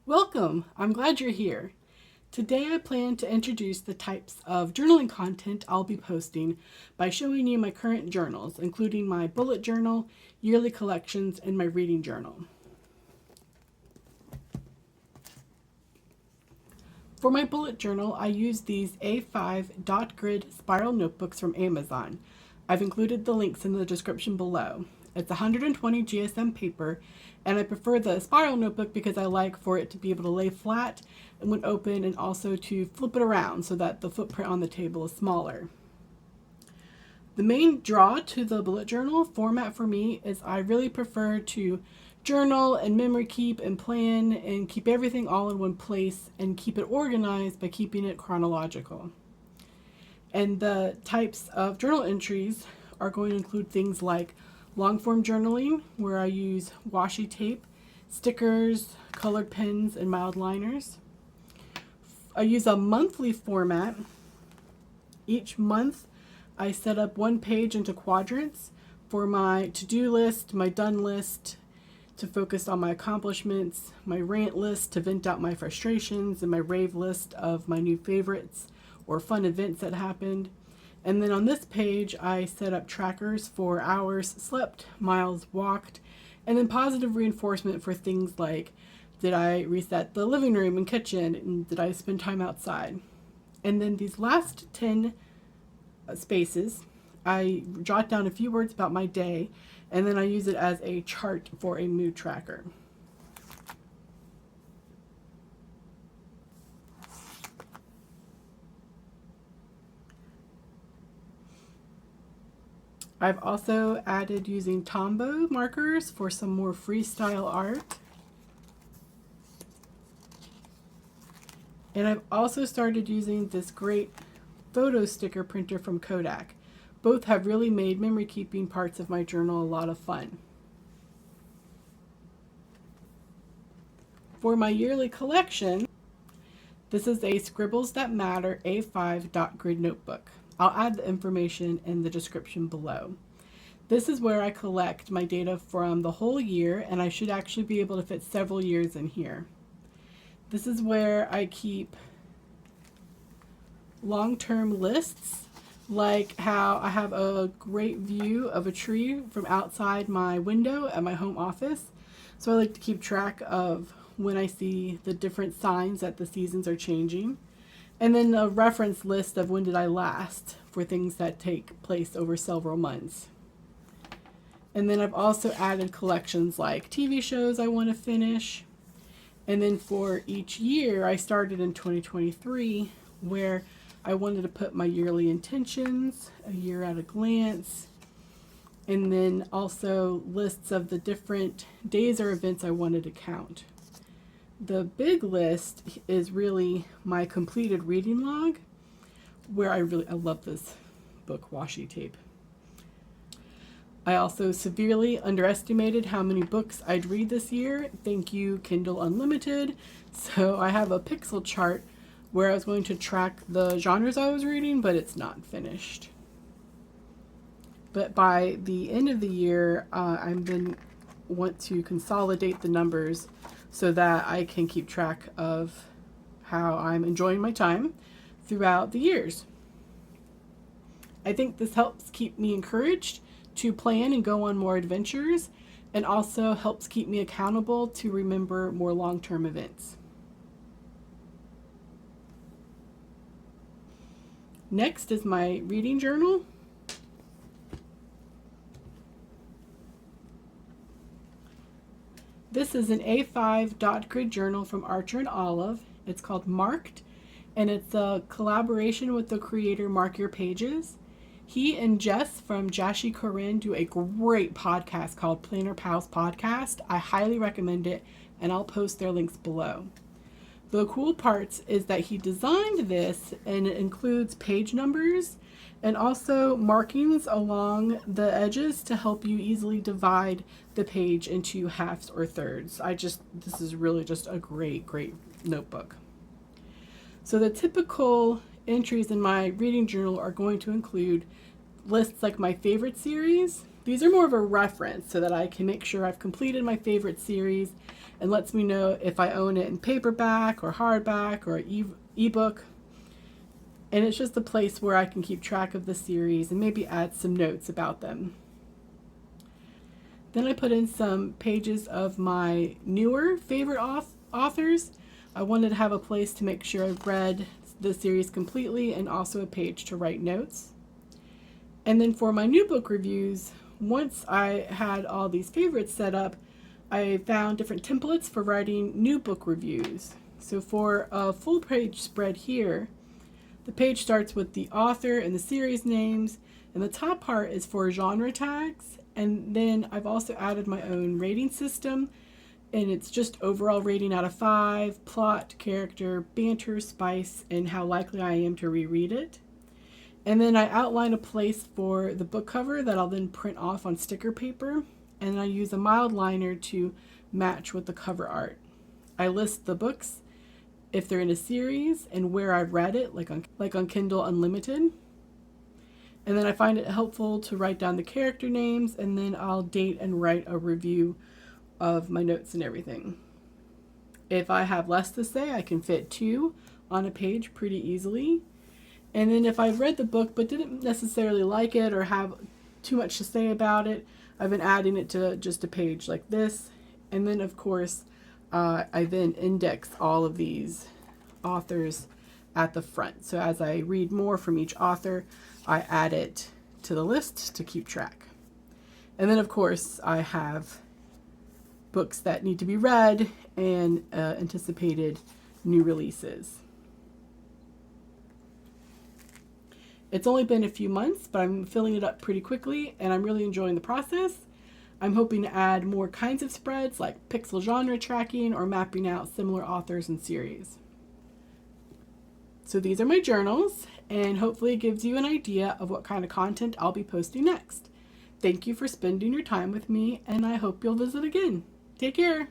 Welcome! I'm glad you're here. Today I plan to introduce the types of journaling content I'll be posting by showing you my current journals, including my bullet journal, yearly collections, and my reading journal. For my bullet journal, I use these A5 dot grid spiral notebooks from Amazon. I've included the links in the description below. It's 120 GSM paper, and I prefer the spiral notebook because I like for it to be able to lay flat and when open, and also to flip it around so that the footprint on the table is smaller. The main draw to the bullet journal format for me is I really prefer to journal and memory keep and plan and keep everything all in one place and keep it organized by keeping it chronological. And the types of journal entries are going to include things like long form journaling, where I use washi tape, stickers, colored pens, and mild liners. I use a monthly format. Each month I set up one page into quadrants for my to-do list, my done list to focus on my accomplishments, my rant list to vent out my frustrations, and my rave list of my new favorites or fun events that happened. And then on this page, I set up trackers for hours slept, miles walked, and then positive reinforcement for things like, did I reset the living room and kitchen, and did I spend time outside? And then these last 10 spaces, I jot down a few words about my day, and then I use it as a chart for a mood tracker. I've also added using Tombow markers for some more freestyle art. And I've also started using this great photo sticker printer from Kodak. Both have really made memory keeping parts of my journal a lot of fun. For my yearly collection, this is a Scribbles That Matter A5 dot grid notebook. I'll add the information in the description below. This is where I collect my data from the whole year, and I should actually be able to fit several years in here. This is where I keep long-term lists, like how I have a great view of a tree from outside my window at my home office. So I like to keep track of when I see the different signs that the seasons are changing. And then a reference list of when did I last for things that take place over several months. And then I've also added collections like TV shows I want to finish. And then for each year, I started in 2023, where I wanted to put my yearly intentions, a year at a glance, and then also lists of the different days or events I wanted to count. The big list is really my completed reading log, where I love this book, washi tape. I also severely underestimated how many books I'd read this year. Thank you, Kindle Unlimited. So I have a pixel chart where I was going to track the genres I was reading, but it's not finished. But by the end of the year, I then want to consolidate the numbers so that I can keep track of how I'm enjoying my time throughout the years. I think this helps keep me encouraged to plan and go on more adventures, and also helps keep me accountable to remember more long-term events. Next is my reading journal. This is an A5 dot grid journal from Archer and Olive. It's called Marked, and it's a collaboration with the creator Mark Your Pages. He and Jess from Jashi Corinne do a great podcast called Planner Pals Podcast. I highly recommend it, and I'll post their links below. The cool parts is that he designed this, and it includes page numbers and also markings along the edges to help you easily divide the page into halves or thirds. This is really just a great notebook. So the typical entries in my reading journal are going to include lists like my favorite series, These are more of a reference so that I can make sure I've completed my favorite series, and lets me know if I own it in paperback or hardback or ebook. And it's just a place where I can keep track of the series and maybe add some notes about them. Then I put in some pages of my newer favorite authors. I wanted to have a place to make sure I've read the series completely, and also a page to write notes. And then for my new book reviews, once I had all these favorites set up, I found different templates for writing new book reviews. So for a full page spread here, the page starts with the author and the series names, and the top part is for genre tags. And then I've also added my own rating system, and it's just overall rating out of 5, plot, character, banter, spice, and how likely I am to reread it. And then I outline a place for the book cover that I'll then print off on sticker paper, and I use a mild liner to match with the cover art. I list the books if they're in a series and where I've read it, like on Kindle Unlimited. And then I find it helpful to write down the character names, and then I'll date and write a review of my notes and everything. If I have less to say, I can fit 2 on a page pretty easily. And then if I've read the book but didn't necessarily like it or have too much to say about it, I've been adding it to just a page like this. And then of course, I then index all of these authors at the front. So as I read more from each author, I add it to the list to keep track. And then of course, I have books that need to be read and anticipated new releases. It's only been a few months, but I'm filling it up pretty quickly, and I'm really enjoying the process. I'm hoping to add more kinds of spreads like pixel genre tracking or mapping out similar authors and series. So these are my journals, and hopefully it gives you an idea of what kind of content I'll be posting next. Thank you for spending your time with me, and I hope you'll visit again. Take care.